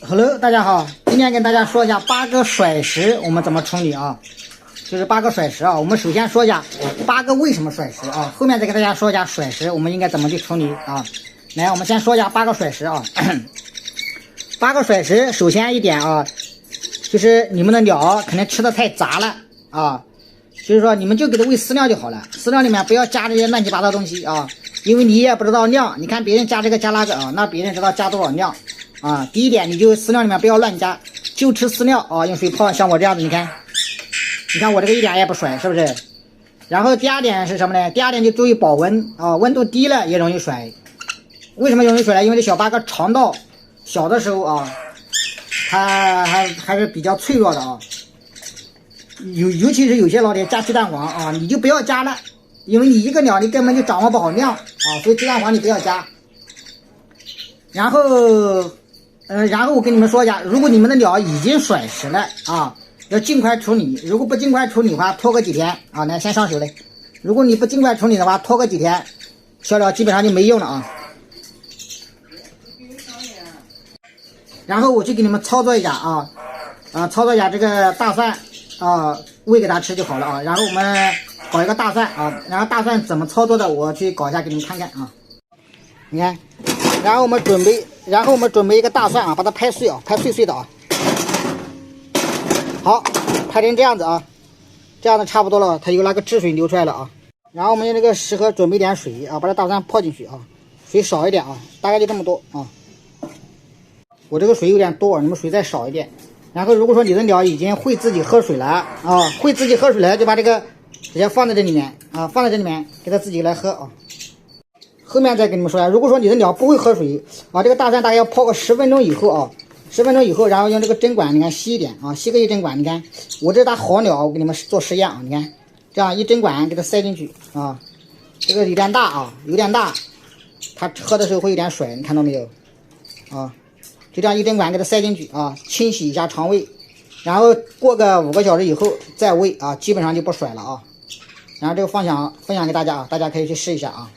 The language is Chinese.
Hello，大家好，今天跟大家说一下8个甩石我们怎么处理啊？就是8个甩石啊。我们首先说一下8个为什么甩石啊，后面再给大家说一下甩石我们应该怎么去处理啊。来，我们先说一下8个甩石啊。8个甩石，首先一点啊，就是你们的鸟可能吃的太杂了啊，就是说你们就给它喂饲料就好了，饲料里面不要加这些乱七八糟东西啊，因为你也不知道量，你看别人加这个加那个啊，那别人知道加多少量。啊，第一点，你就饲料里面不要乱加，就吃饲料啊，用水泡，像我这样子，你看我这个一点也不甩，是不是？然后第二点是什么呢？第二点就注意保温啊，温度低了也容易甩。为什么容易甩呢？因为这小八哥肠道小的时候啊，它还是比较脆弱的啊。尤其是有些老铁加鸡蛋黄啊，你就不要加了，因为你一个鸟你根本就掌握不好量啊，所以鸡蛋黄你不要加。然后我跟你们说一下，如果你们的鸟已经甩石了啊，要尽快处理。如果不尽快处理的话，拖个几天啊，来先上手嘞。如果你不尽快处理的话，拖个几天，小鸟基本上就没用了啊。然后我去给你们操作一下啊，操作一下这个大蒜啊，喂给它吃就好了啊。然后我们搞一个大蒜啊，然后大蒜怎么操作的，我去搞一下给你们看看啊。你看，然后我们准备一个大蒜啊，把它拍碎啊，拍碎碎的啊。好，拍成这样子啊，这样子差不多了，它有那个汁水流出来了啊。然后我们用这个食盒准备点水啊，把这大蒜泡进去啊，水少一点啊，大概就这么多啊。我这个水有点多，你们水再少一点。然后如果说你的鸟已经会自己喝水了啊，会自己喝水了，就把这个直接放在这里面啊，放在这里面给它自己来喝啊。后面再跟你们说呀，如果说你的鸟不会喝水啊，这个大蒜大概要泡个10分钟以后啊，10分钟以后，然后用这个针管，你看吸一点啊，吸个一针管，你看我这大好鸟，我给你们做实验啊，你看这样一针管给它塞进去啊，这个有点大啊，有点大，它喝的时候会有点甩，你看到没有啊？就这样一针管给它塞进去啊，清洗一下肠胃，然后过个5个小时以后再喂啊，基本上就不甩了啊。然后这个分享给大家啊，大家可以去试一下啊。